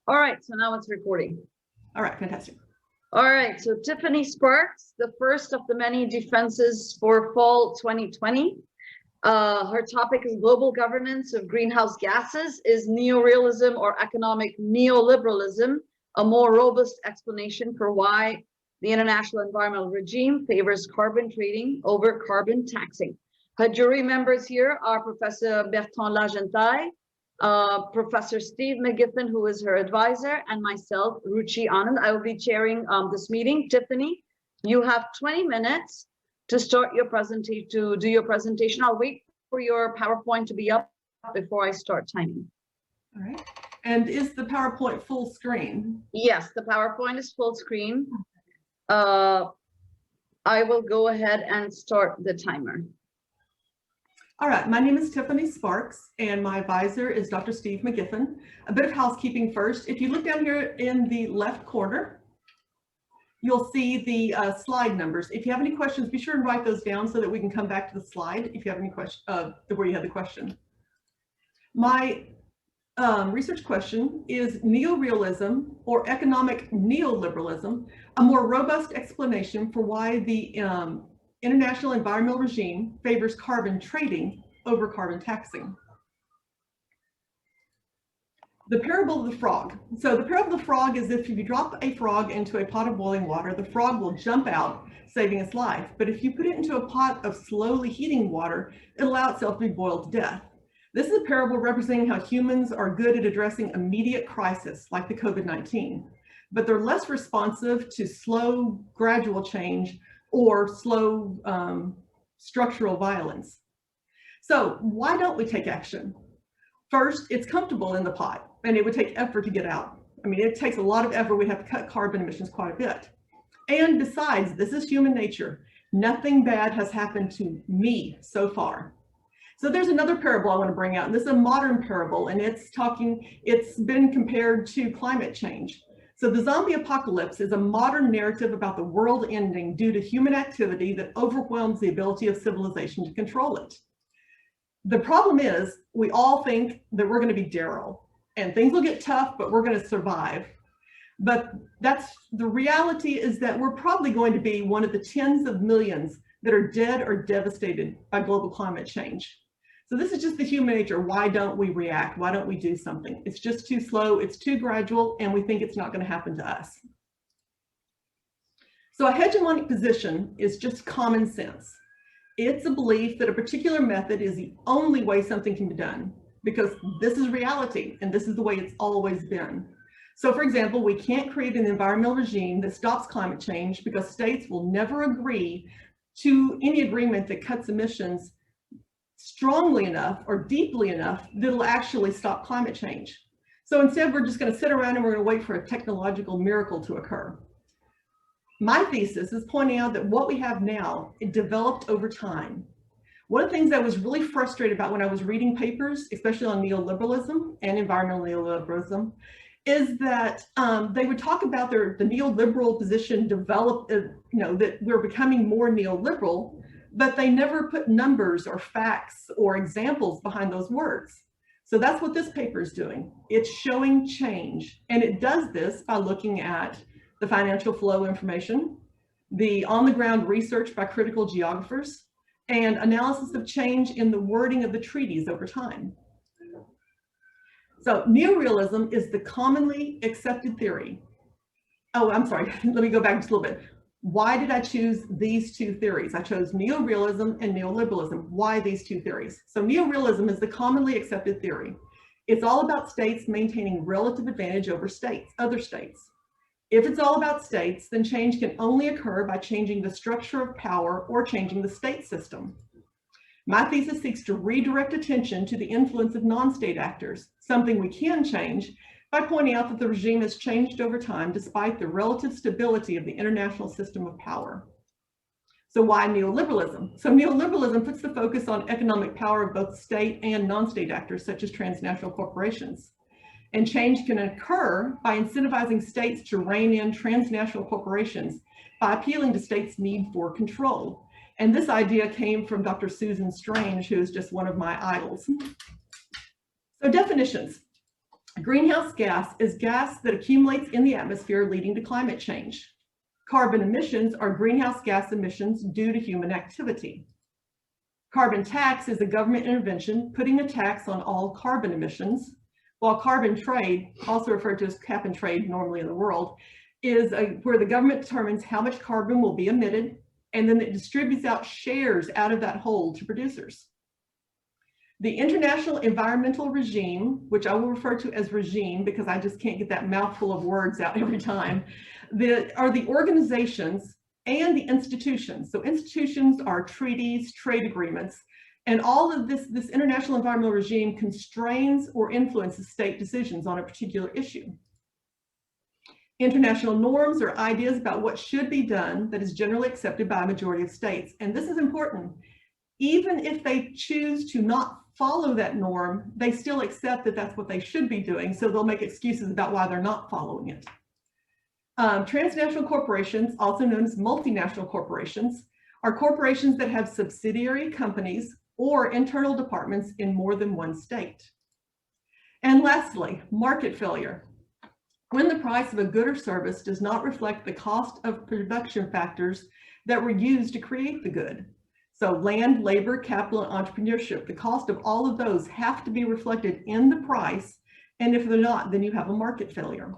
All right, so now it's recording. All right, fantastic. All right, so Tiffany Sparks, the first of the many defenses for fall 2020. Her topic is global governance of greenhouse gases. Is neorealism or economic neoliberalism a more robust explanation for why the international environmental regime favors carbon trading over carbon taxing? Her jury members here are Professor Bertrand Lagentaille, Professor Steve McGiffin, who is her advisor, and myself, Ruchi Anand. I will be chairing this meeting. Tiffany, you have 20 minutes to start your presentation, to do your presentation. I'll wait for your PowerPoint to be up before I start timing. All right. And is the PowerPoint full screen? Yes, the PowerPoint is full screen. I will go ahead and start the timer. All right, my name is Tiffany Sparks, and my advisor is Dr. Steve McGiffin. A bit of housekeeping first. If you look down here in the left corner, you'll see the slide numbers. If you have any questions, be sure and write those down so that we can come back to the slide if you have any questions, where you had the question. My research question is neorealism or economic neoliberalism a more robust explanation for why the international environmental regime favors carbon trading over carbon taxing? The parable of the frog. So the parable of the frog is if you drop a frog into a pot of boiling water, the frog will jump out, saving its life. But if you put it into a pot of slowly heating water, it'll allow itself to be boiled to death. This is a parable representing how humans are good at addressing immediate crisis like the COVID-19, but they're less responsive to slow, gradual change or slow structural violence. So why don't we take action? First, it's comfortable in the pot and it would take effort to get out. I mean, it takes a lot of effort. We have to cut carbon emissions quite a bit. And besides, this is human nature. Nothing bad has happened to me so far. So there's another parable I want to bring out, and this is a modern parable, and it's been compared to climate change. So the zombie apocalypse is a modern narrative about the world ending due to human activity that overwhelms the ability of civilization to control it. The problem is we all think that we're going to be Daryl and things will get tough, but we're going to survive. But the reality is that we're probably going to be one of the tens of millions that are dead or devastated by global climate change. So this is just the human nature. Why don't we react? Why don't we do something? It's just too slow, it's too gradual, and we think it's not going to happen to us. So a hegemonic position is just common sense. It's a belief that a particular method is the only way something can be done, because this is reality, and this is the way it's always been. So for example, we can't create an environmental regime that stops climate change because states will never agree to any agreement that cuts emissions strongly enough or deeply enough that will actually stop climate change. So instead, we're just going to sit around and we're going to wait for a technological miracle to occur. My thesis is pointing out that what we have now, it developed over time. One of the things I was really frustrated about when I was reading papers, especially on neoliberalism and environmental neoliberalism, is that they would talk about the neoliberal position developed, that we're becoming more neoliberal, but they never put numbers or facts or examples behind those words. So that's what this paper is doing. It's showing change. And it does this by looking at the financial flow information, the on-the-ground research by critical geographers, and analysis of change in the wording of the treaties over time. So neorealism is the commonly accepted theory. Oh, I'm sorry, let me go back just a little bit. Why did I choose these two theories? I chose neorealism and neoliberalism. Why these two theories? So neorealism is the commonly accepted theory. It's all about states maintaining relative advantage over other states. If it's all about states, then change can only occur by changing the structure of power or changing the state system. My thesis seeks to redirect attention to the influence of non-state actors, something we can change by pointing out that the regime has changed over time despite the relative stability of the international system of power. So why neoliberalism? So neoliberalism puts the focus on economic power of both state and non-state actors, such as transnational corporations. And change can occur by incentivizing states to rein in transnational corporations by appealing to states' need for control. And this idea came from Dr. Susan Strange, who is just one of my idols. So definitions. Greenhouse gas is gas that accumulates in the atmosphere, leading to climate change. Carbon emissions are greenhouse gas emissions due to human activity. Carbon tax is a government intervention putting a tax on all carbon emissions, while carbon trade, also referred to as cap and trade normally in the world, is where the government determines how much carbon will be emitted, and then it distributes out shares out of that whole to producers. The international environmental regime, which I will refer to as regime because I just can't get that mouthful of words out every time, are the organizations and the institutions. So institutions are treaties, trade agreements, and all of this international environmental regime constrains or influences state decisions on a particular issue. International norms are ideas about what should be done that is generally accepted by a majority of states. And this is important. Even if they choose to not follow that norm, they still accept that that's what they should be doing. So they'll make excuses about why they're not following it. Transnational corporations, also known as multinational corporations, are corporations that have subsidiary companies or internal departments in more than one state. And lastly, market failure. When the price of a good or service does not reflect the cost of production factors that were used to create the good. So land, labor, capital, and entrepreneurship, the cost of all of those have to be reflected in the price. And if they're not, then you have a market failure.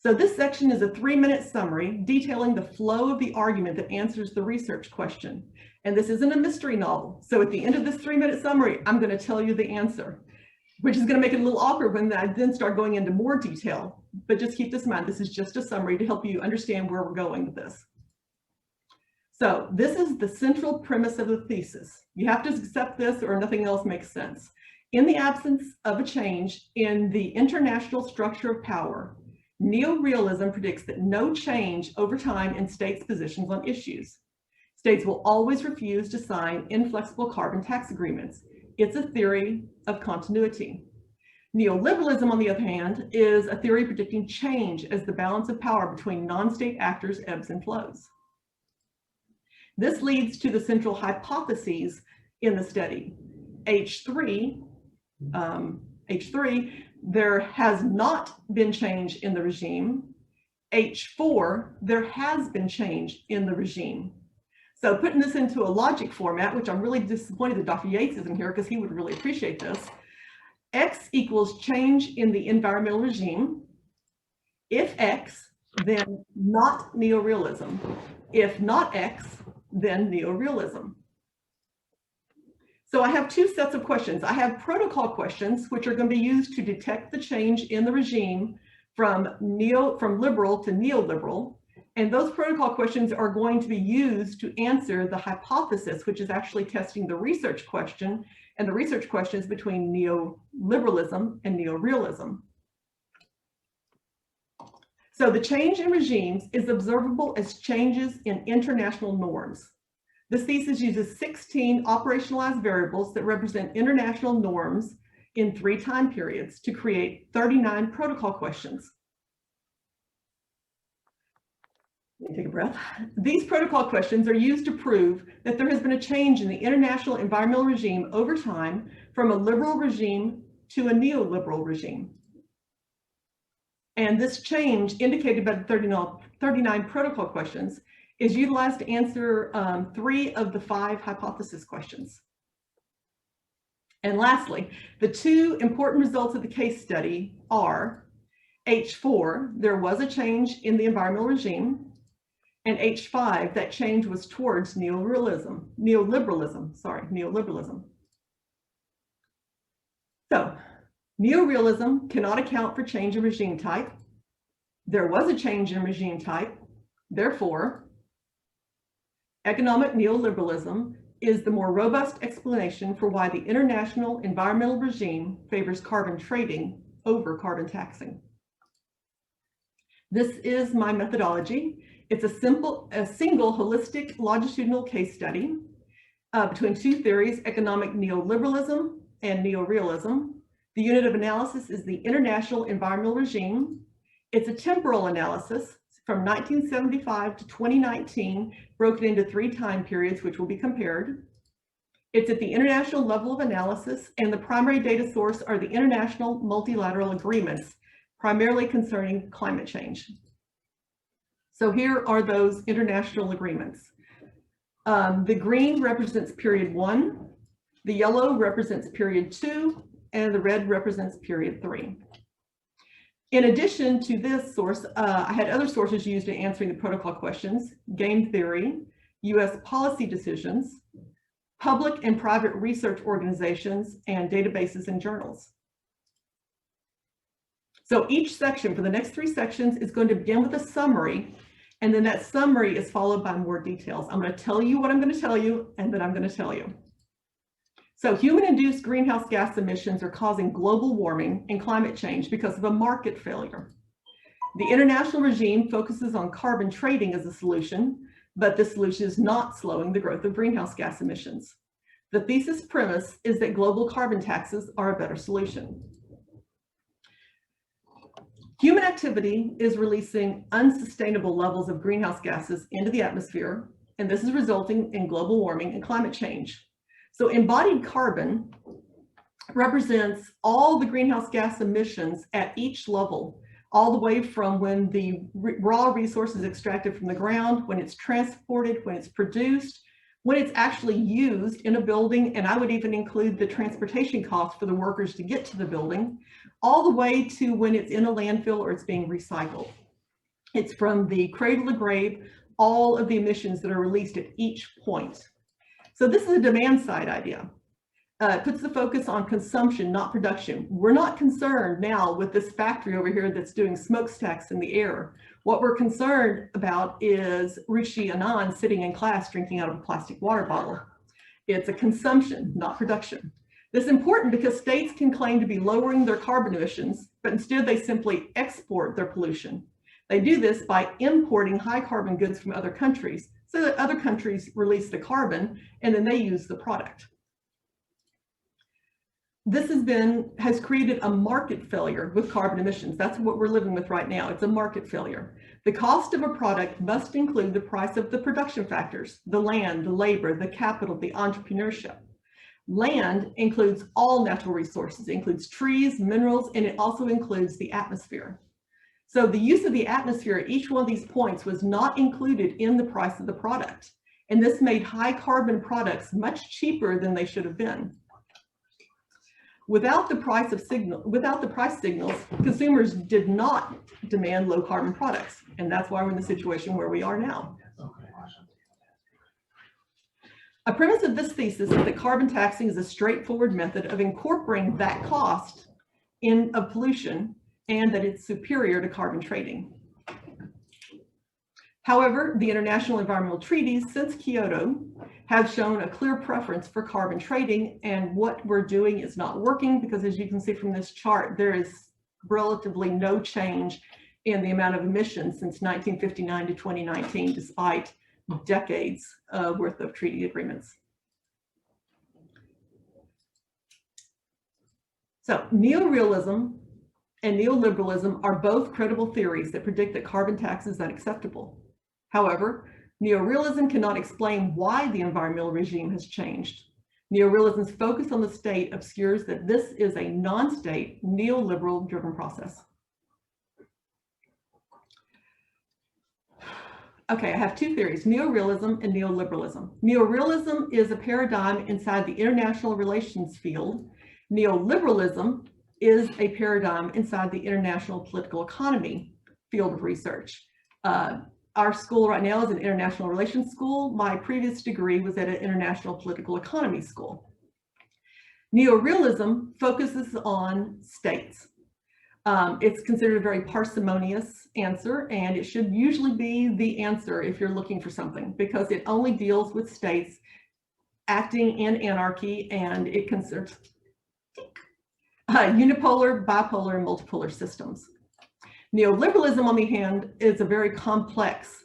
So this section is a 3-minute summary detailing the flow of the argument that answers the research question. And this isn't a mystery novel. So at the end of this 3-minute summary, I'm going to tell you the answer, which is going to make it a little awkward when I then start going into more detail. But just keep this in mind, this is just a summary to help you understand where we're going with this. So this is the central premise of the thesis. You have to accept this or nothing else makes sense. In the absence of a change in the international structure of power, neorealism predicts that no change over time in states' positions on issues. States will always refuse to sign inflexible carbon tax agreements. It's a theory of continuity. Neoliberalism, on the other hand, is a theory predicting change as the balance of power between non-state actors ebbs and flows. This leads to the central hypotheses in the study. H3, there has not been change in the regime. H4, there has been change in the regime. So putting this into a logic format, which I'm really disappointed that Dr. Yates isn't here because he would really appreciate this. X equals change in the environmental regime. If X, then not neorealism. If not X, then neorealism. So I have two sets of questions. I have protocol questions, which are going to be used to detect the change in the regime from liberal to neoliberal. And those protocol questions are going to be used to answer the hypothesis, which is actually testing the research question, and the research question is between neoliberalism and neorealism. So the change in regimes is observable as changes in international norms. This thesis uses 16 operationalized variables that represent international norms in 3 time periods to create 39 protocol questions. Let me take a breath. These protocol questions are used to prove that there has been a change in the international environmental regime over time from a liberal regime to a neoliberal regime. And this change, indicated by the 39 protocol questions, is utilized to answer 3 of the 5 hypothesis questions. And lastly, the 2 important results of the case study are H4, there was a change in the environmental regime, and H5, that change was towards neoliberalism. So, neorealism cannot account for change in regime type. There was a change in regime type. Therefore, economic neoliberalism is the more robust explanation for why the international environmental regime favors carbon trading over carbon taxing. This is my methodology. It's a single holistic longitudinal case study between 2 theories, economic neoliberalism and neorealism. The unit of analysis is the international environmental regime. It's a temporal analysis from 1975 to 2019, broken into 3 time periods, which will be compared. It's at the international level of analysis, and the primary data source are the international multilateral agreements, primarily concerning climate change. So here are those international agreements. The green represents period 1, the yellow represents period 2, and the red represents period 3. In addition to this source, I had other sources used in answering the protocol questions: game theory, US policy decisions, public and private research organizations, and databases and journals. So each section for the next 3 sections is going to begin with a summary, and then that summary is followed by more details. I'm going to tell you what I'm going to tell you, and then I'm going to tell you. So human-induced greenhouse gas emissions are causing global warming and climate change because of a market failure. The international regime focuses on carbon trading as a solution, but this solution is not slowing the growth of greenhouse gas emissions. The thesis premise is that global carbon taxes are a better solution. Human activity is releasing unsustainable levels of greenhouse gases into the atmosphere, and this is resulting in global warming and climate change. So embodied carbon represents all the greenhouse gas emissions at each level, all the way from when the raw resource is extracted from the ground, when it's transported, when it's produced, when it's actually used in a building, and I would even include the transportation costs for the workers to get to the building, all the way to when it's in a landfill or it's being recycled. It's from the cradle to grave, all of the emissions that are released at each point. So this is a demand side idea. It puts the focus on consumption, not production. We're not concerned now with this factory over here that's doing smokestacks in the air. What we're concerned about is Rishi Anand sitting in class drinking out of a plastic water bottle. It's a consumption, not production. This is important because states can claim to be lowering their carbon emissions, but instead they simply export their pollution. They do this by importing high carbon goods from other countries, so that other countries release the carbon and then they use the product. This has created a market failure with carbon emissions. That's what we're living with right now. It's a market failure. The cost of a product must include the price of the production factors, the land, the labor, the capital, the entrepreneurship. Land includes all natural resources. It includes trees, minerals, and it also includes the atmosphere. So the use of the atmosphere at each one of these points was not included in the price of the product. And this made high carbon products much cheaper than they should have been. Without the price signals, consumers did not demand low carbon products. And that's why we're in the situation where we are now. A premise of this thesis is that carbon taxing is a straightforward method of incorporating that cost of pollution, and that it's superior to carbon trading. However, the international environmental treaties since Kyoto have shown a clear preference for carbon trading, and what we're doing is not working because, as you can see from this chart, there is relatively no change in the amount of emissions since 1959 to 2019, despite decades worth of treaty agreements. So neorealism and neoliberalism are both credible theories that predict that carbon tax is unacceptable. However, neorealism cannot explain why the environmental regime has changed. Neorealism's focus on the state obscures that this is a non-state, neoliberal-driven process. Okay, I have 2 theories, neorealism and neoliberalism. Neorealism is a paradigm inside the international relations field. Neoliberalism is a paradigm inside the international political economy field of research. Our school right now is an international relations school. My previous degree was at an international political economy school. Neorealism focuses on states. It's considered a very parsimonious answer, and it should usually be the answer if you're looking for something, because it only deals with states acting in anarchy, and it concerns unipolar, bipolar, and multipolar systems. Neoliberalism, on the hand, is a very complex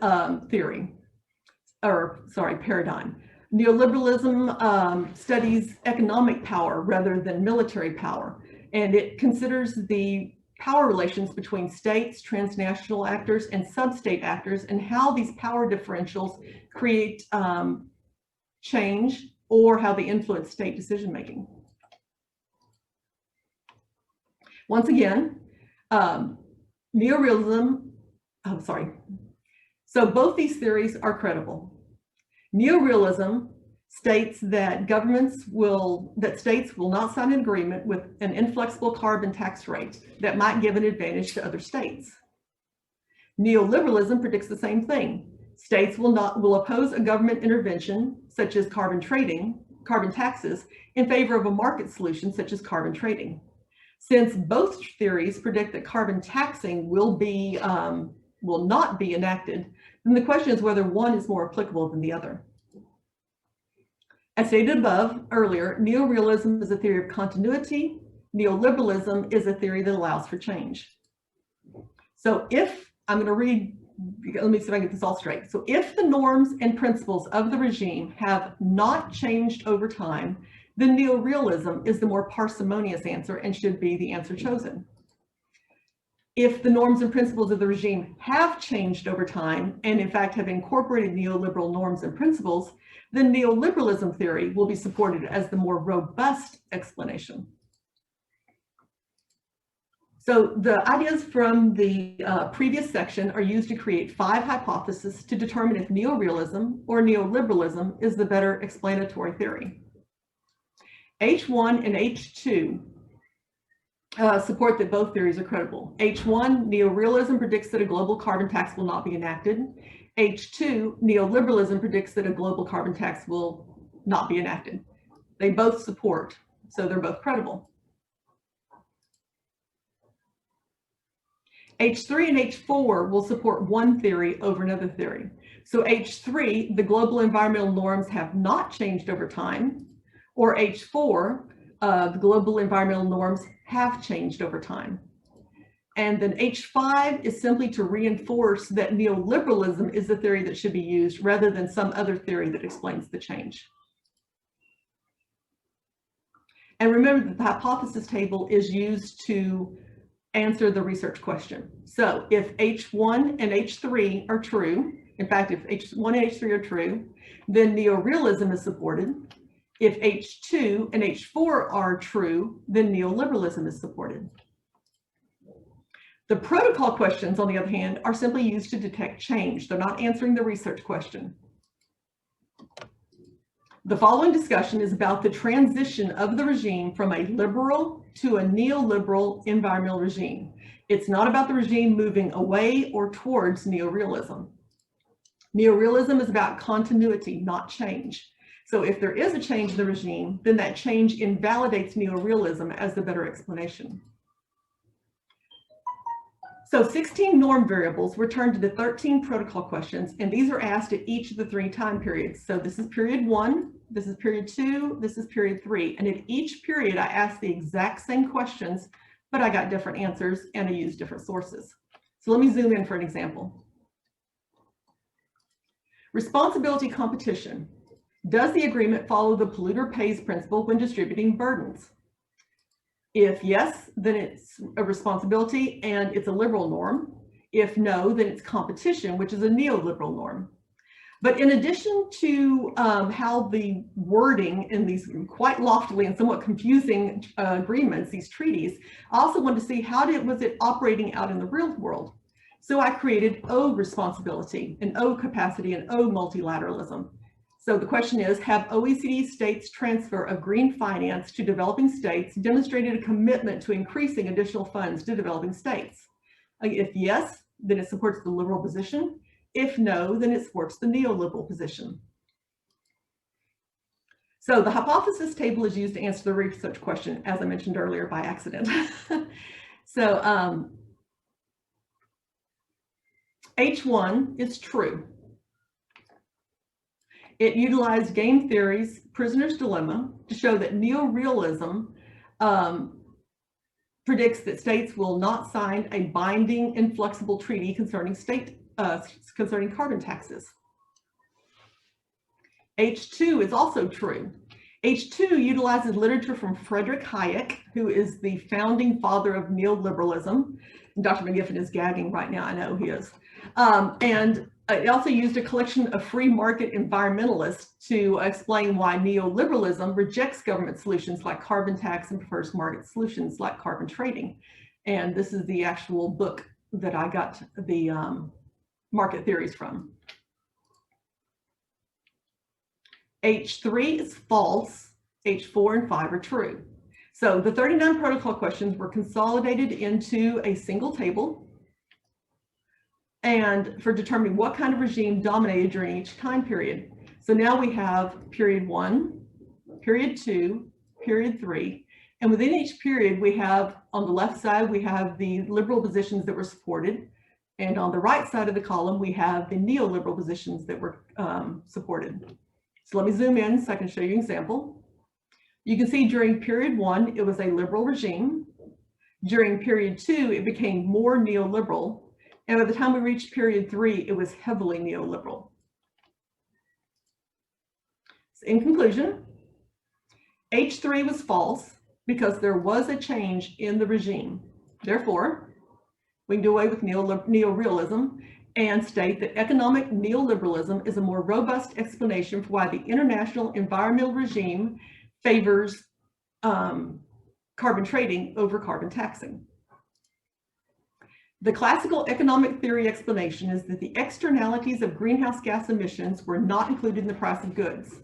paradigm. Neoliberalism studies economic power rather than military power, and it considers the power relations between states, transnational actors, and sub-state actors, and how these power differentials create change or how they influence state decision-making. Once again, neorealism, I'm sorry. So both these theories are credible. Neorealism states that states will not sign an agreement with an inflexible carbon tax rate that might give an advantage to other states. Neoliberalism predicts the same thing. States will oppose a government intervention, such as carbon taxes, in favor of a market solution, such as carbon trading. Since both theories predict that carbon taxing will not be enacted, then the question is whether one is more applicable than the other. As stated above earlier, neorealism is a theory of continuity. Neoliberalism is a theory that allows for change. So I'm going to read, let me see if I can get this all straight. So if the norms and principles of the regime have not changed over time, then neorealism is the more parsimonious answer and should be the answer chosen. If the norms and principles of the regime have changed over time and in fact have incorporated neoliberal norms and principles, then neoliberalism theory will be supported as the more robust explanation. So the ideas from the previous section are used to create 5 hypotheses to determine if neorealism or neoliberalism is the better explanatory theory. H1 and H2 support that both theories are credible. H1, neorealism predicts that a global carbon tax will not be enacted. H2, neoliberalism predicts that a global carbon tax will not be enacted. They both support, so they're both credible. H3 and H4 will support one theory over another theory. So H3, the global environmental norms have not changed over time, or H4, the global environmental norms have changed over time. And then H5 is simply to reinforce that neoliberalism is the theory that should be used rather than some other theory that explains the change. And remember that the hypothesis table is used to answer the research question. So if H1 and H3 are true, in fact, if H1 and H3 are true, then neorealism is supported. If H2 and H4 are true, then neoliberalism is supported. The protocol questions, on the other hand, are simply used to detect change. They're not answering the research question. The following discussion is about the transition of the regime from a liberal to a neoliberal environmental regime. It's not about the regime moving away or towards neorealism. Neorealism is about continuity, not change. So if there is a change in the regime, then that change invalidates neorealism as the better explanation. So 16 norm variables were turned into 13 protocol questions, and these are asked at each of the 3 time periods. So this is period 1, this is period 2, this is period 3. And at each period, I asked the exact same questions, but I got different answers and I used different sources. So let me zoom in for an example. Responsibility competition. Does the agreement follow the polluter pays principle when distributing burdens? If yes, then it's a responsibility and it's a liberal norm. If no, then it's competition, which is a neoliberal norm. But in addition to how the wording in these quite loftily and somewhat confusing agreements, these treaties, I also wanted to see how was it operating out in the real world. So I created O responsibility and O capacity and O multilateralism. So the question is, have OECD states' transfer of green finance to developing states demonstrated a commitment to increasing additional funds to developing states? If yes, then it supports the liberal position. If no, then it supports the neoliberal position. So the hypothesis table is used to answer the research question, as I mentioned earlier, by accident. So H1 is true. It utilized game theory's prisoner's dilemma to show that neorealism predicts that states will not sign a binding, inflexible treaty concerning concerning carbon taxes. H2 is also true. H2 utilizes literature from Frederick Hayek, who is the founding father of neoliberalism. Dr. McGiffin is gagging right now, I know he is. And It also used a collection of free market environmentalists to explain why neoliberalism rejects government solutions like carbon tax and prefers market solutions like carbon trading. And this is the actual book that I got the market theories from. H3 is false, H4 and 5 are true. So the 39 protocol questions were consolidated into a single table and for determining what kind of regime dominated during each time period. So now we have period 1, period 2, period 3, and within each period we have, on the left side, we have the liberal positions that were supported, and on the right side of the column we have the neoliberal positions that were supported. So let me zoom in so I can show you an example. You can see during period 1, it was a liberal regime. During period 2, it became more neoliberal. And by the time we reached period 3, it was heavily neoliberal. So in conclusion, H3 was false because there was a change in the regime. Therefore, we can do away with neorealism and state that economic neoliberalism is a more robust explanation for why the international environmental regime favors carbon trading over carbon taxing. The classical economic theory explanation is that the externalities of greenhouse gas emissions were not included in the price of goods.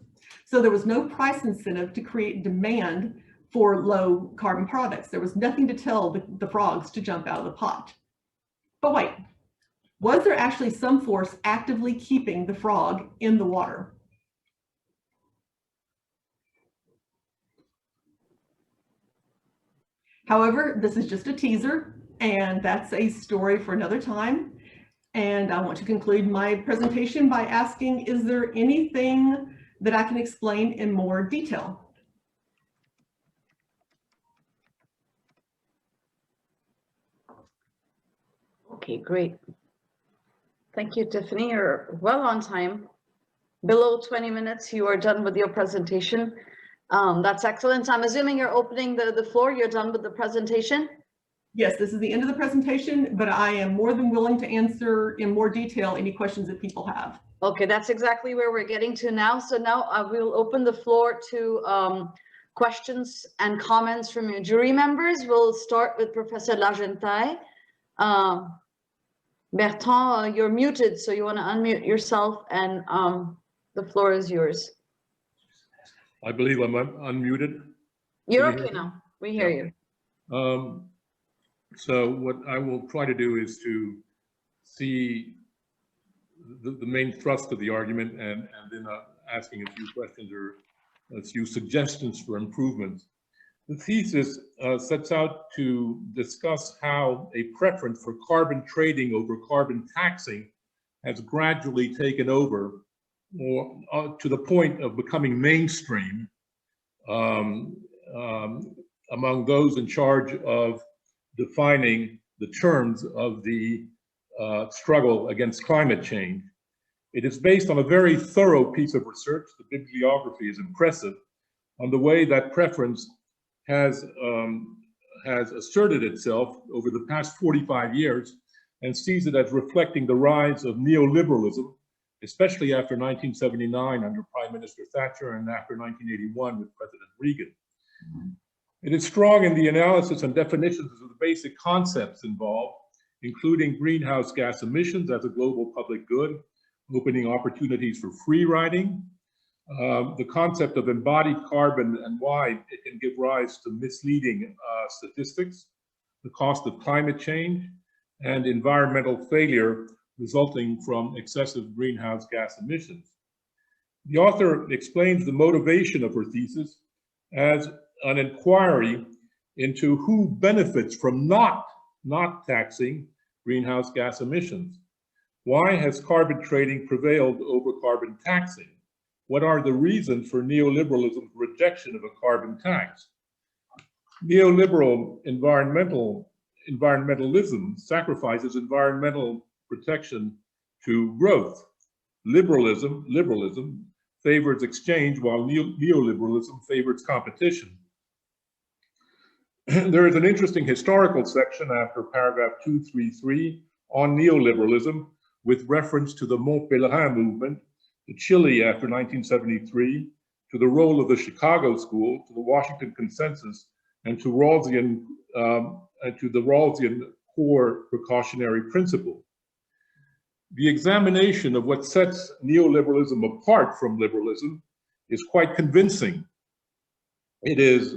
So there was no price incentive to create demand for low carbon products. There was nothing to tell the frogs to jump out of the pot. But wait, was there actually some force actively keeping the frog in the water? However, this is just a teaser, and that's a story for another time. And I want to conclude my presentation by asking, is there anything that I can explain in more detail? Okay, great. Thank you, Tiffany. You're well on time. Below 20 minutes, you are done with your presentation. That's excellent. I'm assuming you're opening the floor. You're done with the presentation? Yes, this is the end of the presentation, but I am more than willing to answer in more detail any questions that people have. Okay, that's exactly where we're getting to now. So now I will open the floor to questions and comments from your jury members. We'll start with Professor Largentaille. Bertrand, you're muted, so you want to unmute yourself, and the floor is yours. I believe I'm unmuted. You're okay now. We hear you. So what I will try to do is to see the main thrust of the argument and then asking a few questions or a few suggestions for improvements. The thesis sets out to discuss how a preference for carbon trading over carbon taxing has gradually taken over or to the point of becoming mainstream among those in charge of defining the terms of the struggle against climate change. It is based on a very thorough piece of research. The bibliography is impressive on the way that preference has asserted itself over the past 45 years and sees it as reflecting the rise of neoliberalism, especially after 1979 under Prime Minister Thatcher and after 1981 with President Reagan. It is strong in the analysis and definitions of the basic concepts involved, including greenhouse gas emissions as a global public good, opening opportunities for free riding, the concept of embodied carbon and why it can give rise to misleading statistics, the cost of climate change, and environmental failure resulting from excessive greenhouse gas emissions. The author explains the motivation of her thesis as an inquiry into who benefits from not taxing greenhouse gas emissions. Why has carbon trading prevailed over carbon taxing? What are the reasons for neoliberalism's rejection of a carbon tax? Neoliberal environmentalism sacrifices environmental protection to growth. Liberalism favors exchange while neoliberalism favors competition. There is an interesting historical section after paragraph 233 on neoliberalism, with reference to the Mont Pelerin movement, to Chile after 1973, to the role of the Chicago School, to the Washington Consensus, and to Rawlsian to the Rawlsian core precautionary principle. The examination of what sets neoliberalism apart from liberalism is quite convincing. It is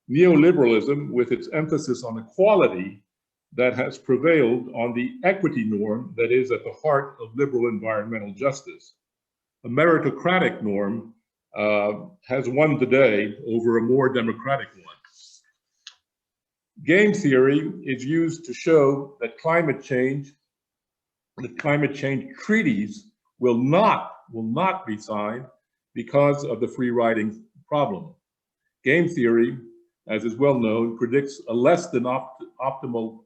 neoliberalism with its emphasis on equality that has prevailed on the equity norm that is at the heart of liberal environmental justice. A meritocratic norm has won the day over a more democratic one. Game theory is used to show that climate change treaties will not be signed because of the free riding problem. Game theory, as is well known, predicts a less than optimal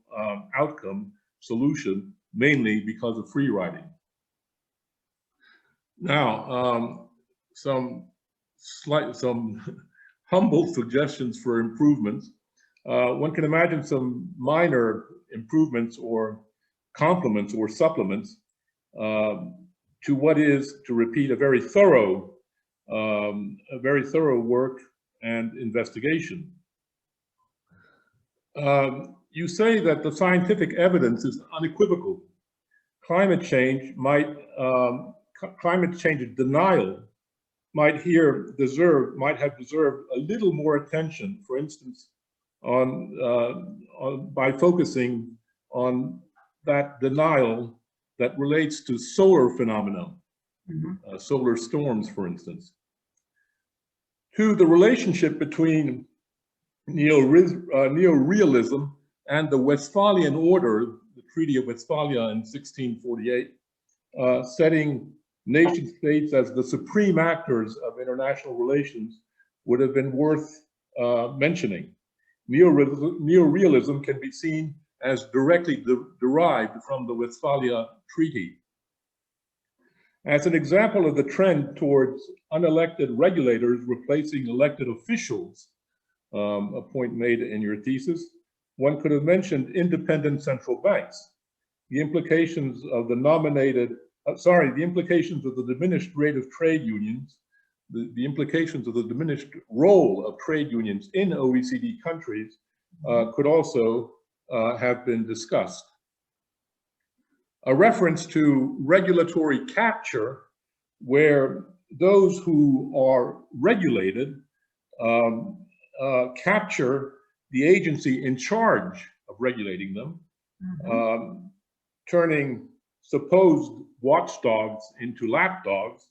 outcome solution, mainly because of free riding. Now, some humble suggestions for improvements. One can imagine some minor improvements or complements or supplements to what is, to repeat, a very thorough work and investigation. You say that the scientific evidence is unequivocal. Climate change denial might have deserved a little more attention, for instance, by focusing on that denial that relates to solar phenomena, solar storms, for instance. To the relationship between neorealism and the Westphalian Order, the Treaty of Westphalia in 1648, setting nation states as the supreme actors of international relations, would have been worth mentioning. Neorealism can be seen as directly derived from the Westphalia Treaty. As an example of the trend towards unelected regulators replacing elected officials, a point made in your thesis, one could have mentioned independent central banks. The implications of the diminished rate of trade unions, the implications of the diminished role of trade unions in OECD countries could also have been discussed. A reference to regulatory capture, where those who are regulated capture the agency in charge of regulating them, turning supposed watchdogs into lapdogs,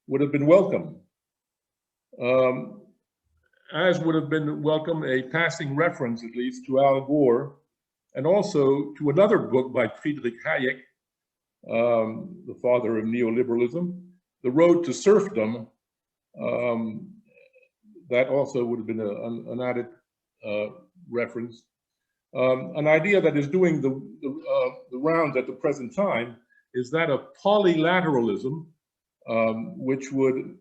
would have been welcome. As would have been welcome a passing reference, at least, to Al Gore, and also to another book by Friedrich Hayek, the father of neoliberalism, The Road to Serfdom. That also would have been an added reference. An idea that is doing the rounds at the present time is that of polylateralism, which would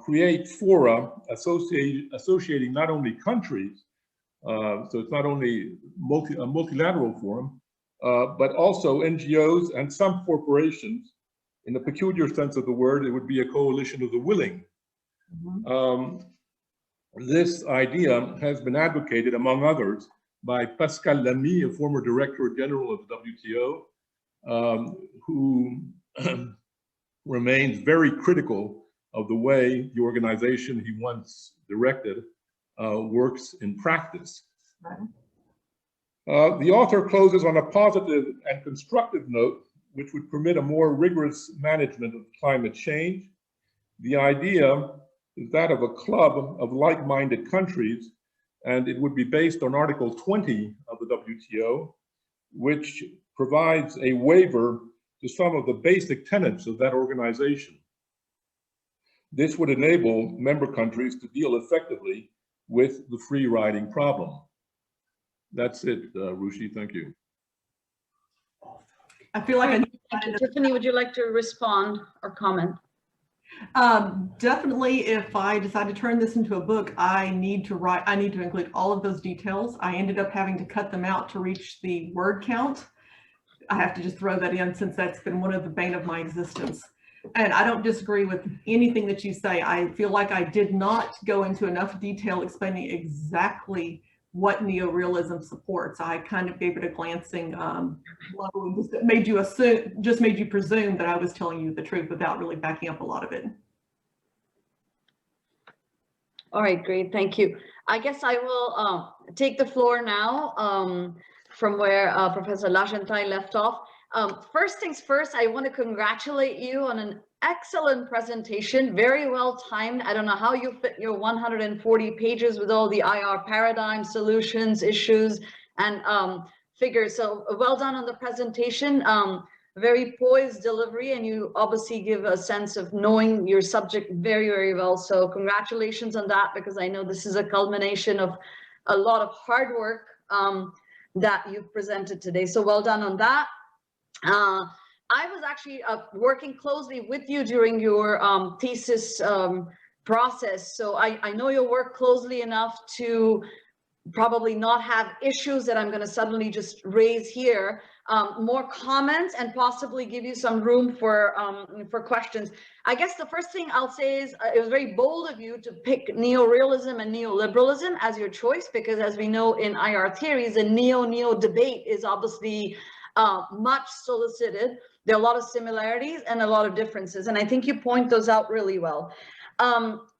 create fora associating not only countries, so it's not only a multilateral forum, but also NGOs and some corporations. In the peculiar sense of the word, it would be a coalition of the willing. This idea has been advocated, among others, by Pascal Lamy, a former Director General of the WTO, who remains very critical of the way the organization he once directed works in practice. The author closes on a positive and constructive note, which would permit a more rigorous management of climate change. The idea is that of a club of like-minded countries, and it would be based on Article 20 of the WTO, which provides a waiver to some of the basic tenets of that organization. This would enable member countries to deal effectively with the free riding problem. That's it, Rushi, thank you. I feel like Tiffany, would you like to respond or comment? Definitely, if I decide to turn this into a book, I need to include all of those details. I ended up having to cut them out to reach the word count. I have to just throw that in since that's been one of the bane of my existence. And I don't disagree with anything that you say. I feel like I did not go into enough detail explaining exactly what neorealism supports. I kind of gave it a glancing blow, just made you assume, just made you presume that I was telling you the truth without really backing up a lot of it. All right, great, thank you. I guess I will take the floor now from where Professor Lachenthal left off. First things first, I want to congratulate you on an excellent presentation, very well timed. I don't know how you fit your 140 pages with all the IR paradigm solutions, issues, and figures. So well done on the presentation. Very poised delivery, and you obviously give a sense of knowing your subject very, very well. So congratulations on that, because I know this is a culmination of a lot of hard work that you've presented today. So well done on that. I was actually working closely with you during your thesis process. So I know you'll work closely enough to probably not have issues that I'm going to suddenly just raise here. More comments and possibly give you some room for questions. I guess the first thing I'll say is it was very bold of you to pick neorealism and neoliberalism as your choice, because as we know in IR theories, the neo debate is obviously much solicited. There are a lot of similarities and a lot of differences, and I think you point those out really well.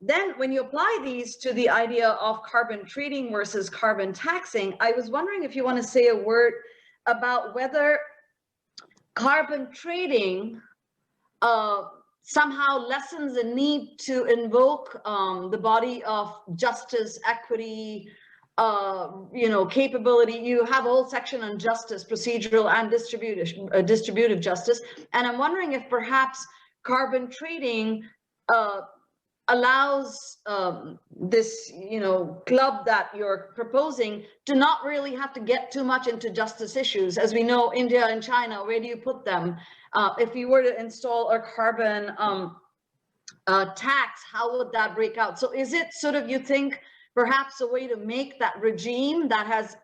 Then when you apply these to the idea of carbon trading versus carbon taxing, I was wondering if you want to say a word about whether carbon trading somehow lessens the need to invoke the body of justice, equity, capability. You have a whole section on justice, procedural and distributive justice. And I'm wondering if perhaps carbon trading allows this, club that you're proposing to not really have to get too much into justice issues. As we know, India and China, where do you put them? If you were to install a carbon tax, how would that break out? So is it sort of, you think, perhaps a way to make that regime that has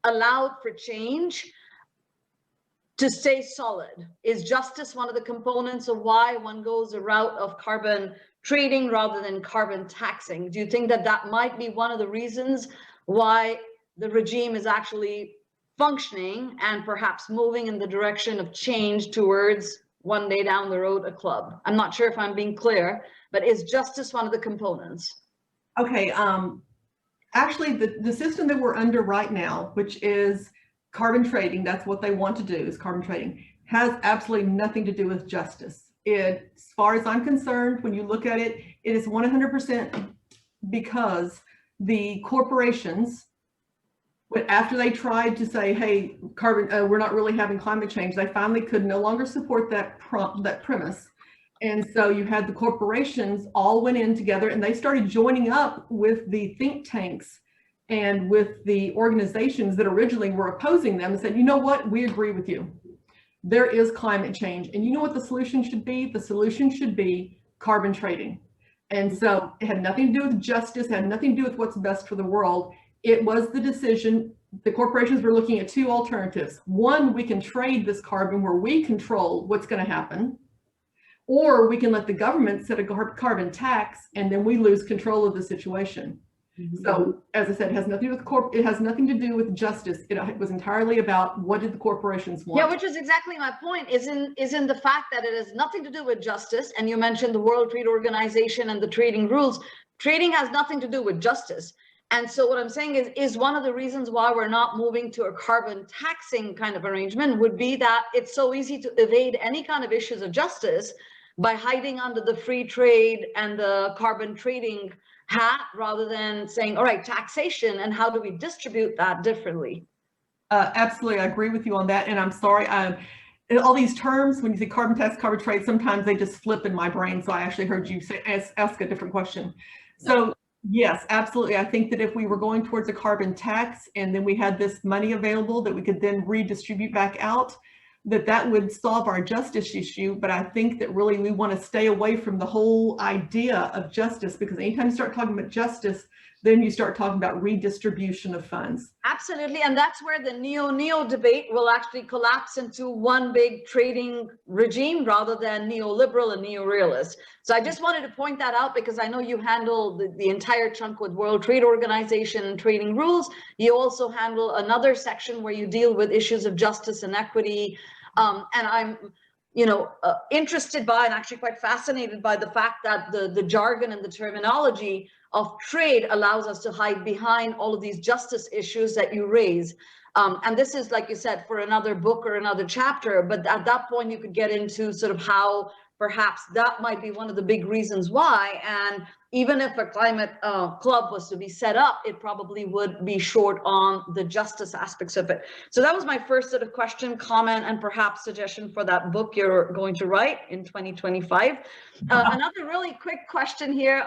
allowed for change to stay solid? Is justice one of the components of why one goes a route of carbon trading rather than carbon taxing? Do you think that that might be one of the reasons why the regime is actually functioning and perhaps moving in the direction of change towards one day down the road a club? I'm not sure if I'm being clear, but is justice one of the components? Okay, actually the system that we're under right now, which is carbon trading, that's what they want to do, is carbon trading, has absolutely nothing to do with justice. As far as I'm concerned, when you look at it, it is 100% because the corporations, after they tried to say, hey, carbon, we're not really having climate change, they finally could no longer support that premise. And so you had the corporations all went in together and they started joining up with the think tanks and with the organizations that originally were opposing them and said, you know what, we agree with you. There is climate change. And you know what the solution should be? The solution should be carbon trading. And so it had nothing to do with justice, had nothing to do with what's best for the world. It was the decision. The corporations were looking at two alternatives. One, we can trade this carbon where we control what's going to happen, or we can let the government set a carbon tax and then we lose control of the situation. Mm-hmm. So as I said, it has nothing to do with it has nothing to do with justice. It was entirely about what did the corporations want. Yeah, which is exactly my point, is in the fact that it has nothing to do with justice. And you mentioned the World Trade Organization and the trading rules. Trading has nothing to do with justice. And so what I'm saying is one of the reasons why we're not moving to a carbon taxing kind of arrangement would be that it's so easy to evade any kind of issues of justice by hiding under the free trade and the carbon trading hat, rather than saying, all right, taxation, and how do we distribute that differently? Absolutely, I agree with you on that. And I'm sorry, all these terms, when you say carbon tax, carbon trade, sometimes they just flip in my brain. So I actually heard you say, ask a different question. So yes, absolutely. I think that if we were going towards a carbon tax and then we had this money available that we could then redistribute back out, that would solve our justice issue. But I think that really we want to stay away from the whole idea of justice, because anytime you start talking about justice, then you start talking about redistribution of funds. Absolutely, and that's where the neo debate will actually collapse into one big trading regime rather than neoliberal and neo-realist. So I just wanted to point that out because I know you handle the entire chunk with World Trade Organization and trading rules. You also handle another section where you deal with issues of justice and equity. And I'm interested by and actually quite fascinated by the fact that the jargon and the terminology of trade allows us to hide behind all of these justice issues that you raise. And this is, like you said, for another book or another chapter, but at that point you could get into sort of how perhaps that might be one of the big reasons why. And even if a climate club was to be set up, it probably would be short on the justice aspects of it. So that was my first sort of question, comment, and perhaps suggestion for that book you're going to write in 2025. Another really quick question here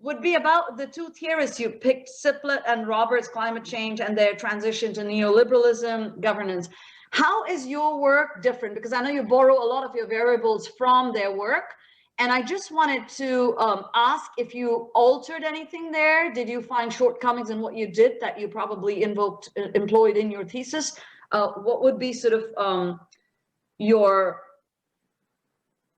would be about the two theorists you picked, Siplet and Roberts, climate change and their transition to neoliberalism governance. How is your work different? Because I know you borrow a lot of your variables from their work. And I just wanted to ask if you altered anything there. Did you find shortcomings in what you did that you probably employed in your thesis? What would be sort of your,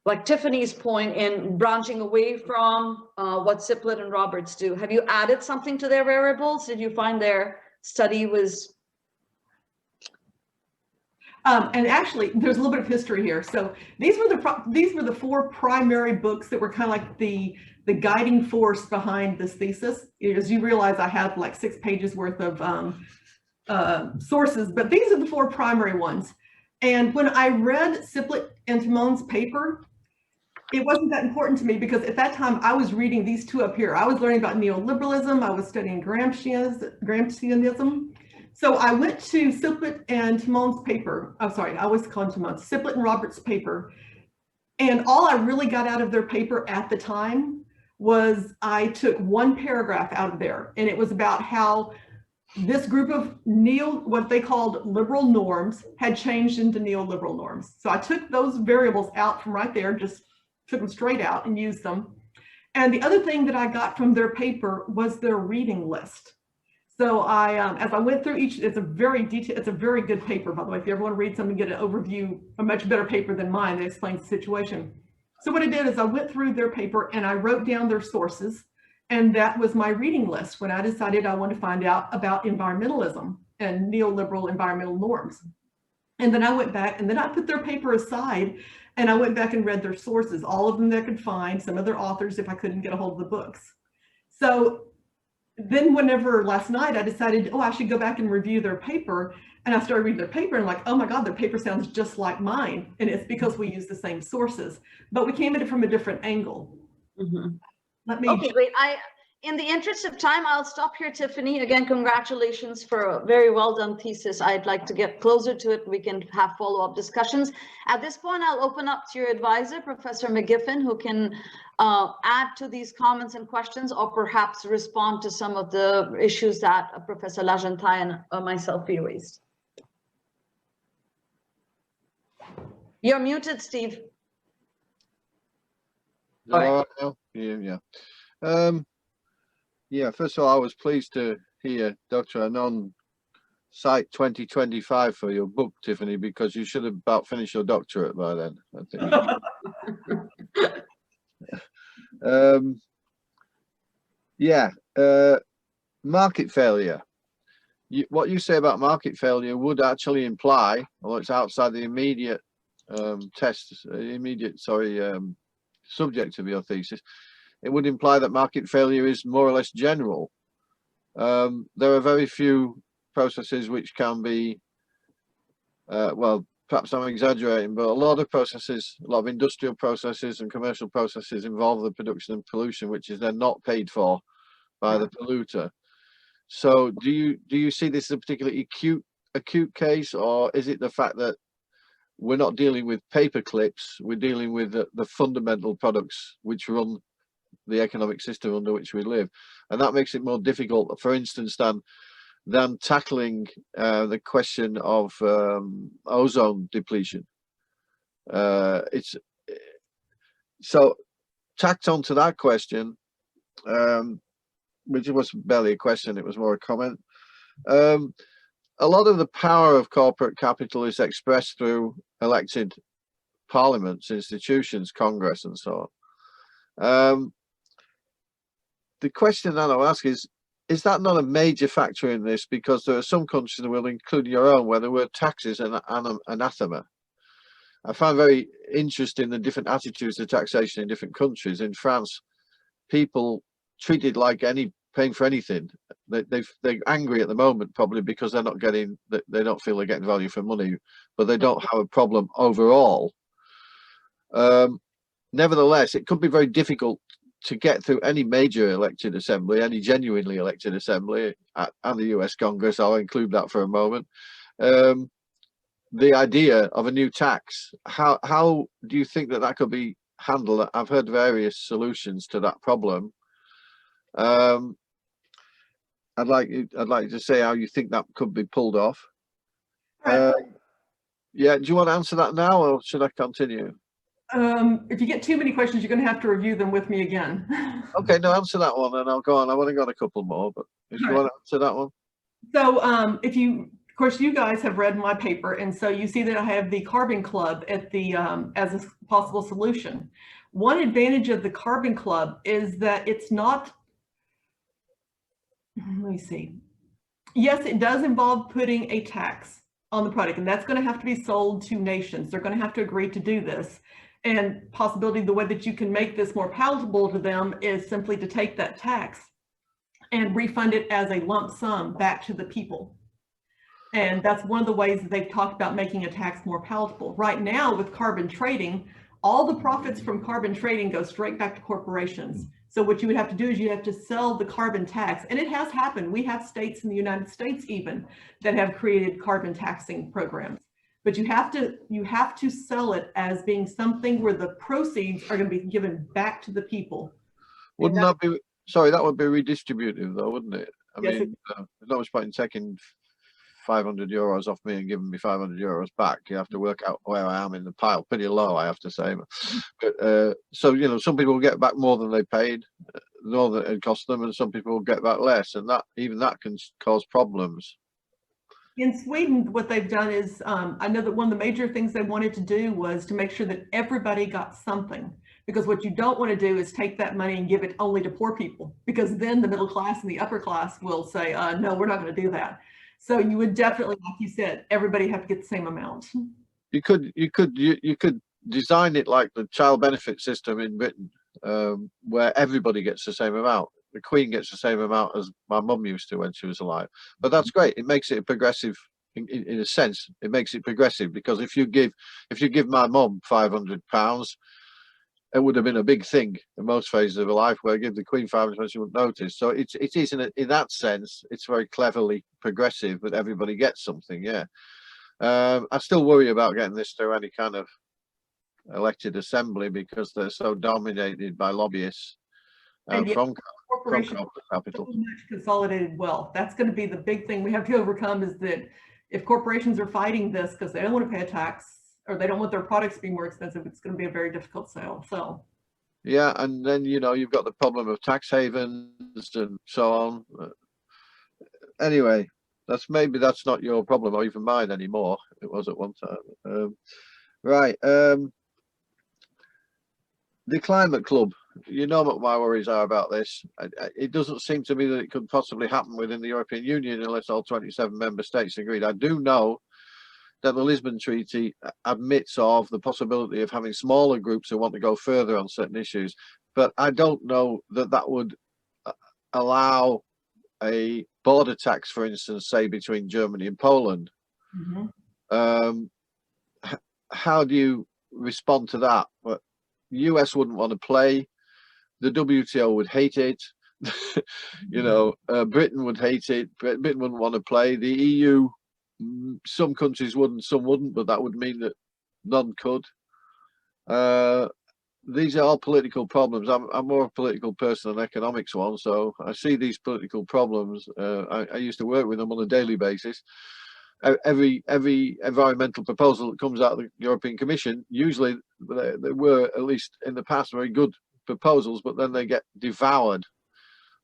like Tiffany's point in branching away from what Siplet and Roberts do? Have you added something to their variables? Did you find their study was? And actually, there's a little bit of history here. So these were the four primary books that were kind of like the guiding force behind this thesis. As you realize, I had like 6 pages worth of sources, but these are the four primary ones. And when I read Siplet and Timon's paper, it wasn't that important to me because at that time I was reading these two up here. I was learning about neoliberalism. I was studying Gramscianism. So I went to Siplet and Timon's paper. I'm sorry, I always call them Timon's, Siplet and Roberts' paper. And all I really got out of their paper at the time was I took one paragraph out of there. And it was about how this group of what they called liberal norms had changed into neoliberal norms. So I took those variables out from right there, just took them straight out and used them. And the other thing that I got from their paper was their reading list. So as I went through each, it's a very detailed, it's a very good paper, by the way. If you ever want to read something, get an overview, a much better paper than mine that explains the situation. So what I did is I went through their paper and I wrote down their sources. And that was my reading list when I decided I wanted to find out about environmentalism and neoliberal environmental norms. And then I went back and then I put their paper aside and I went back and read their sources, all of them that I could find, some of their authors if I couldn't get a hold of the books. So then whenever last night I decided, oh, I should go back and review their paper. And I started reading their paper and like, oh my God, their paper sounds just like mine. And it's because we use the same sources, but we came at it from a different angle. Mm-hmm. Let me. Okay, great. In the interest of time, I'll stop here, Tiffany. Again, congratulations for a very well done thesis. I'd like to get closer to it. We can have follow-up discussions. At this point, I'll open up to your advisor, Professor McGiffin, who can add to these comments and questions or perhaps respond to some of the issues that Professor Lagentay and myself raised. You're muted, Steve. All right. Yeah, first of all, I was pleased to hear Dr. Anon cite 2025 for your book, Tiffany, because you should have about finished your doctorate by then, I think. Market failure. What you say about market failure would actually imply, although it's outside the immediate subject of your thesis, it would imply that market failure is more or less general. There are very few processes which can be, well, perhaps I'm exaggerating, but a lot of processes, a lot of industrial processes and commercial processes involve the production of pollution, which is then not paid for by the polluter. So do you see this as a particularly acute case, or is it the fact that we're not dealing with paper clips, we're dealing with the fundamental products which run the economic system under which we live, and that makes it more difficult, for instance, than tackling the question of ozone depletion. It's so tacked onto that question. which was barely a question, it was more a comment. A lot of the power of corporate capital is expressed through elected parliaments, institutions, Congress, and so on. The question that I'll ask is that not a major factor in this? Because there are some countries in the world, including your own, where the word tax is an anathema. I find very interesting the different attitudes to taxation in different countries. In France, people treated like paying for anything. They're angry at the moment, probably because they're not getting, they don't feel they're getting value for money, but they don't have a problem overall. Nevertheless, it could be very difficult to get through any major elected assembly, any genuinely elected assembly, and the US Congress, I'll include that for a moment. The idea of a new tax, how do you think that could be handled? I've heard various solutions to that problem. I'd like you to say how you think that could be pulled off. Yeah, do you want to answer that now, or should I continue? If you get too many questions, you're going to have to review them with me again. Okay, no, answer that one and I'll go on. I've only got a couple more, but if you want to answer that one. So of course, you guys have read my paper, and so you see that I have the Carbon Club at the as a possible solution. One advantage of the Carbon Club is that it's not, let me see. Yes, it does involve putting a tax on the product, and that's going to have to be sold to nations. They're going to have to agree to do this. And possibility, the way that you can make this more palatable to them is simply to take that tax and refund it as a lump sum back to the people. And that's one of the ways that they've talked about making a tax more palatable. Right now with carbon trading, all the profits from carbon trading go straight back to corporations. So what you would have to do is you have to sell the carbon tax. And it has happened. We have states in the United States even that have created carbon taxing programs. But you have to sell it as being something where the proceeds are going to be given back to the people. Wouldn't that be, sorry, that would be redistributive though, wouldn't it? I Yes, mean, there's no much point in taking 500 euros off me and giving me 500 euros back. You have to work out where I am in the pile. Pretty low, I have to say. But so, you know, some people will get back more than they paid, more than it cost them, and some people will get back less, and that even that can cause problems. In Sweden, what they've done is, I know that one of the major things they wanted to do was to make sure that everybody got something. Because what you don't want to do is take that money and give it only to poor people, because then the middle class and the upper class will say, no, we're not going to do that. So you would definitely, like you said, everybody have to get the same amount. You could design it like the child benefit system in Britain, where everybody gets the same amount. The Queen gets the same amount as my mum used to when she was alive. But that's great. It makes it a progressive, in a sense. It makes it progressive, because if you give my mum £500, it would have been a big thing in most phases of her life. Where I give the Queen £500, she wouldn't notice. So it is in that sense, it's very cleverly progressive, but everybody gets something. Yeah. I still worry about getting this through any kind of elected assembly, because they're so dominated by lobbyists from capital. So much consolidated wealth. That's going to be the big thing we have to overcome, is that if corporations are fighting this because they don't want to pay a tax, or they don't want their products to be more expensive, it's going to be a very difficult sale. So yeah, and then, you know, you've got the problem of tax havens and so on. Anyway, maybe that's not your problem or even mine anymore. It was at one time. Right. The Climate Club, you know what my worries are about this. It doesn't seem to me that it could possibly happen within the European Union unless all 27 member states agreed. I do know that the Lisbon Treaty admits of the possibility of having smaller groups who want to go further on certain issues, but I don't know that that would allow a border tax, for instance, say between Germany and Poland. Mm-hmm. How do you respond to that? Well, US wouldn't want to play, the WTO would hate it, you know, Britain would hate it, Britain wouldn't want to play, the EU, some countries would and some wouldn't, but that would mean that none could. These are all political problems. I'm more a political person than an economics one, so I see these political problems. I used to work with them on a daily basis. Every environmental proposal that comes out of the European Commission, usually they were, at least in the past, very good proposals, but then they get devoured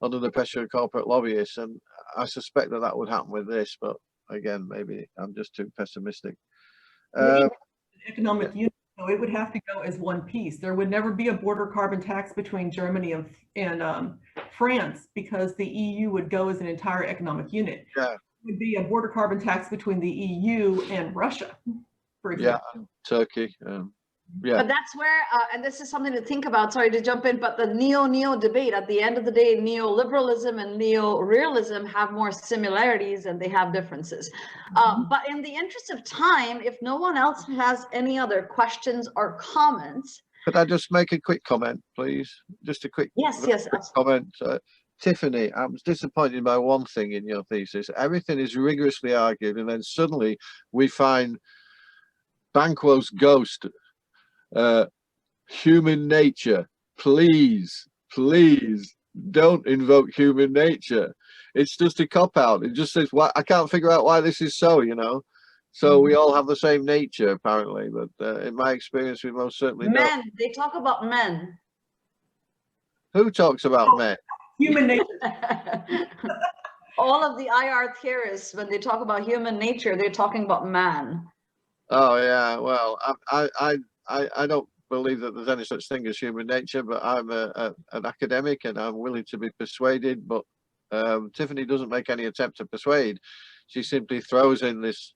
under the pressure of corporate lobbyists. And I suspect that that would happen with this, but again, maybe I'm just too pessimistic. Economic unit, so it would have to go as one piece. There would never be a border carbon tax between Germany and France, because the EU would go as an entire economic unit. Yeah. It would be a border carbon tax between the EU and Russia, for example. Yeah, and Turkey. Yeah. But that's where, and this is something to think about, sorry to jump in, but the neo debate, at the end of the day, neoliberalism and neo-realism have more similarities than they have differences. But in the interest of time, if no one else has any other questions or comments. Could I just make a quick comment, please? Just a quick, Yes. comment. Tiffany, I was disappointed by one thing in your thesis. Everything is rigorously argued, and then suddenly we find Banquo's ghost. Human nature, please don't invoke human nature. It's just a cop-out. It just says, why I can't figure out why this is so, you know. So we all have the same nature apparently, but in my experience we most certainly don't. Men, they talk about men. Who talks about men? Human nature. All of the IR theorists, when they talk about human nature, they're talking about man. Oh yeah, well, I don't believe that there's any such thing as human nature, but I'm an academic and I'm willing to be persuaded. But Tiffany doesn't make any attempt to persuade. She simply throws in this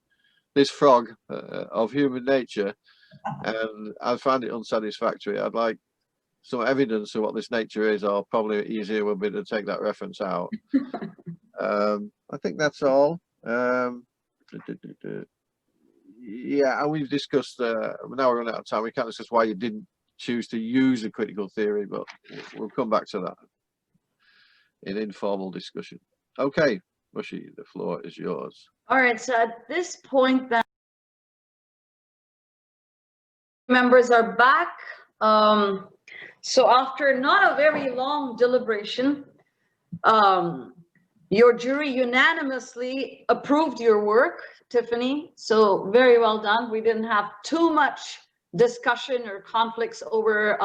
frog of human nature, and I find it unsatisfactory. I'd like some evidence of what this nature is, or probably easier would be to take that reference out. I think that's all. Yeah, and we've discussed, now we're running out of time, we can't discuss why you didn't choose to use a critical theory, but we'll come back to that in informal discussion. Okay, Mushy, the floor is yours. All right, so at this point then, members are back. So after not a very long deliberation, your jury unanimously approved your work, Tiffany, so very well done. We didn't have too much discussion or conflicts over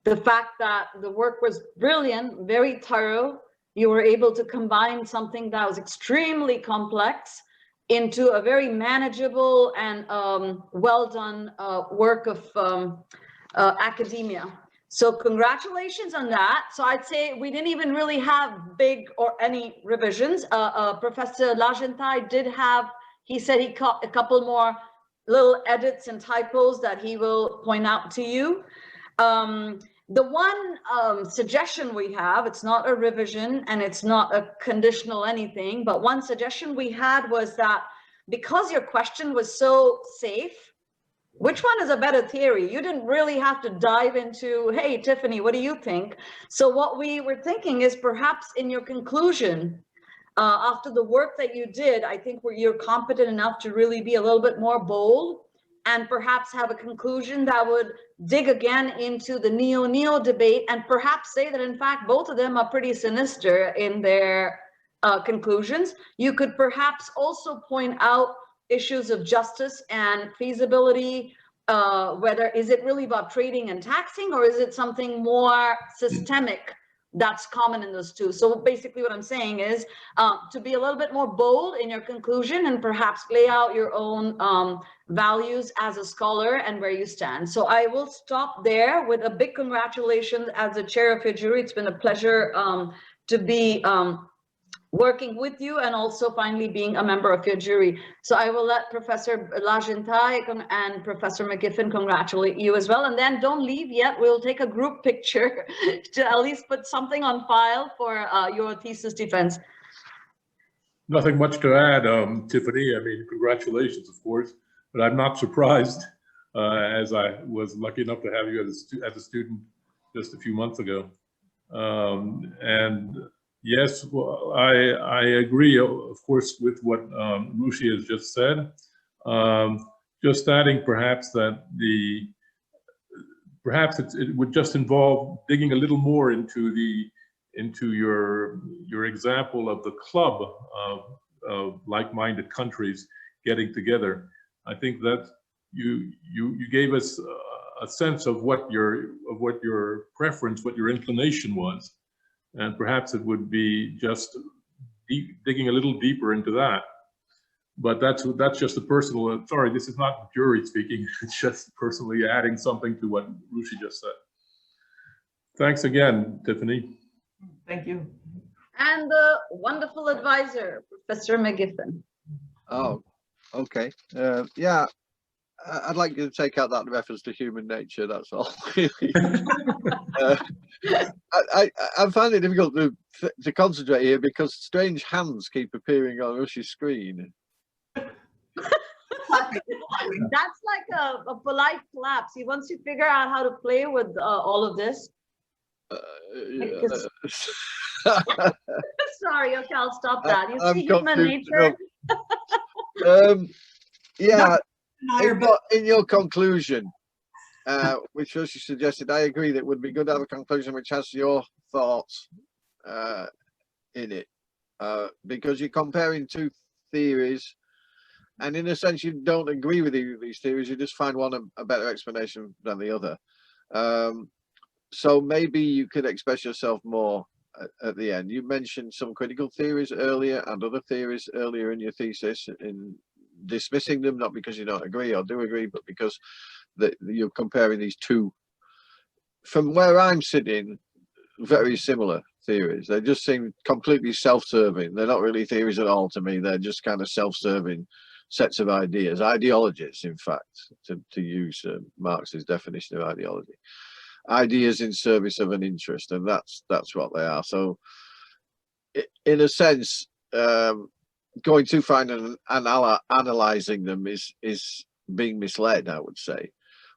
the fact that the work was brilliant, very thorough. You were able to combine something that was extremely complex into a very manageable and well done work of academia. So congratulations on that. So I'd say we didn't even really have big or any revisions. Professor Lagenthal did have, he said he caught a couple more little edits and typos that he will point out to you. The one suggestion we have, it's not a revision and it's not a conditional anything, but one suggestion we had was that because your question was so safe, which one is a better theory? You didn't really have to dive into, hey, Tiffany, what do you think? So what we were thinking is perhaps in your conclusion, after the work that you did, I think you're competent enough to really be a little bit more bold and perhaps have a conclusion that would dig again into the neo debate and perhaps say that in fact, both of them are pretty sinister in their conclusions. You could perhaps also point out issues of justice and feasibility, whether is it really about trading and taxing, or is it something more systemic that's common in those two? So basically what I'm saying is to be a little bit more bold in your conclusion and perhaps lay out your own values as a scholar and where you stand. So I will stop there with a big congratulations as the chair of your jury. It's been a pleasure to be working with you and also finally being a member of your jury. So I will let Professor Lagenthal and Professor McGiffin congratulate you as well. And then don't leave yet. We'll take a group picture to at least put something on file for your thesis defense. Nothing much to add, Tiffany. I mean, congratulations, of course, but I'm not surprised as I was lucky enough to have you as a student just a few months ago. And yes, well, I agree, of course, with what Rushi has just said. Just adding perhaps that perhaps it would just involve digging a little more into your example of the club of like-minded countries getting together. I think that you gave us a sense of what your preference, what your inclination was. And perhaps it would be just digging a little deeper into that. But that's just a personal, sorry, this is not the jury speaking, it's just personally adding something to what Rushi just said. Thanks again, Tiffany. Thank you. And the wonderful advisor, Professor McGiffin. Oh, okay. Yeah, I'd like you to take out that reference to human nature, that's all, really. I find it difficult to concentrate here because strange hands keep appearing on Rushi's screen. That's like a polite clap. See, once you figure out how to play with all of this. Sorry, okay, I'll stop that. You see human nature. Yeah, in your conclusion, which Rushi suggested, I agree that it would be good to have a conclusion which has your thoughts in it, because you're comparing two theories, and in a sense you don't agree with either of these theories, you just find one a better explanation than the other. So maybe you could express yourself more at the end. You mentioned some critical theories earlier and other theories earlier in your thesis, in dismissing them, not because you don't agree or do agree, but because you're comparing these two, from where I'm sitting, very similar theories. They just seem completely self-serving. They're not really theories at all to me. They're just kind of self-serving sets of ideas, ideologies, in fact, to use Marx's definition of ideology. Ideas in service of an interest, and that's what they are. So in a sense, going too far and analyzing them is being misled, I would say.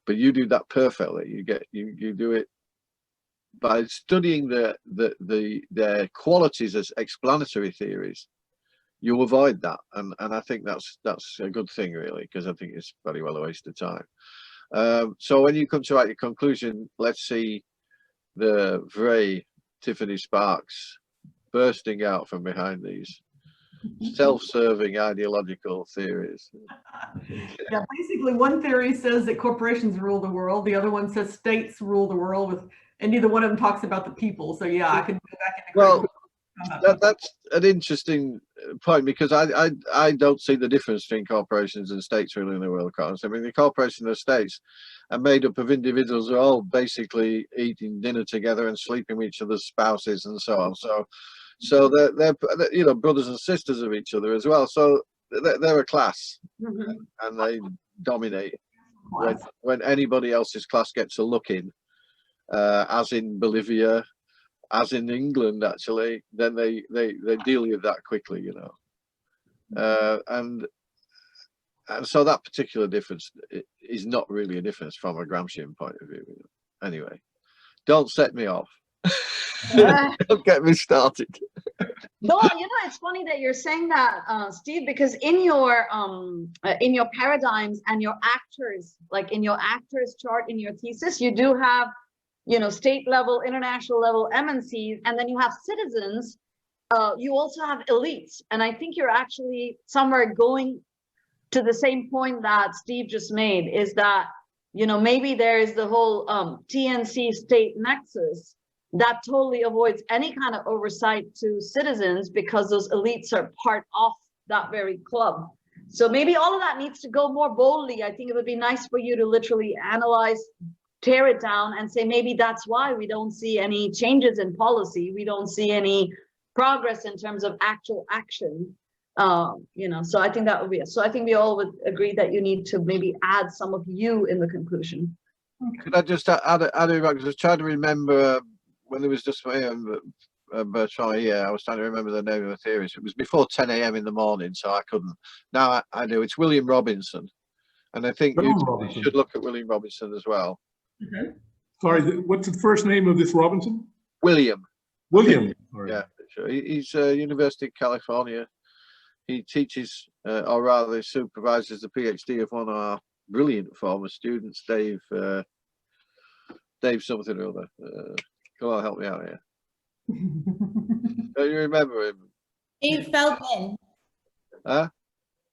But you do that perfectly. You do it by studying their qualities as explanatory theories. You avoid that, and I think that's a good thing, really, because I think it's very well a waste of time. So when you come to write your conclusion, let's see the very Tiffany Sparks bursting out from behind these self-serving ideological theories. Yeah, basically one theory says that corporations rule the world, the other one says states rule the world, and neither one of them talks about the people. So yeah, I could go back into well, that's an interesting point, because I don't see the difference between corporations and states ruling the world. I mean, the corporations and the states are made up of individuals who are all basically eating dinner together and sleeping with each other's spouses and so on. So they're you know, brothers and sisters of each other as well. So they're a class, and they dominate. When anybody else's class gets a look in, as in Bolivia, as in England, actually, then they deal with that quickly, you know. And so that particular difference is not really a difference from a Gramscian point of view. Anyway, don't set me off. Don't get me started. No, you know, it's funny that you're saying that, Steve, because in your paradigms and your actors, like in your actors chart in your thesis, you do have, you know, state level, international level MNCs, and then you have citizens. You also have elites, and I think you're actually somewhere going to the same point that Steve just made, is that, you know, maybe there is the whole TNC state nexus that totally avoids any kind of oversight to citizens, because those elites are part of that very club. So maybe all of that needs to go more boldly. I think it would be nice for you to literally analyze, tear it down, and say maybe that's why we don't see any changes in policy. We don't see any progress in terms of actual action. You know, so I think that would be it. So I think we all would agree that you need to maybe add some of you in the conclusion. Could I just add it back? Because I was trying to remember when there was just Bertrand here, I was trying to remember the name of the theorist. It was before 10 a.m. in the morning, so I couldn't. Now I do. It's William Robinson. And I think you should look at William Robinson as well. Okay. Sorry, what's the first name of this Robinson? William. William. Sorry. Yeah, sure. He's University of California. He teaches, or rather supervises the PhD of one of our brilliant former students, Dave something or other. Come on, help me out here. Don't you remember him? Dave Feldman. Huh?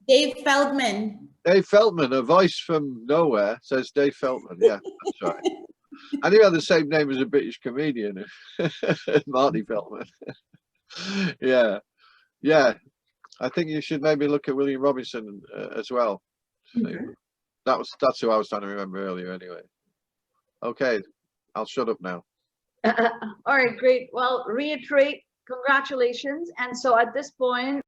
Dave Feldman. Dave Feldman, a voice from nowhere says Dave Feldman. Yeah, that's right. I knew he had the same name as a British comedian, Marty Feldman. Yeah, yeah. I think you should maybe look at William Robinson as well. Okay. That's who I was trying to remember earlier. Anyway. Okay, I'll shut up now. All right, great. Well, reiterate, congratulations. And so at this point,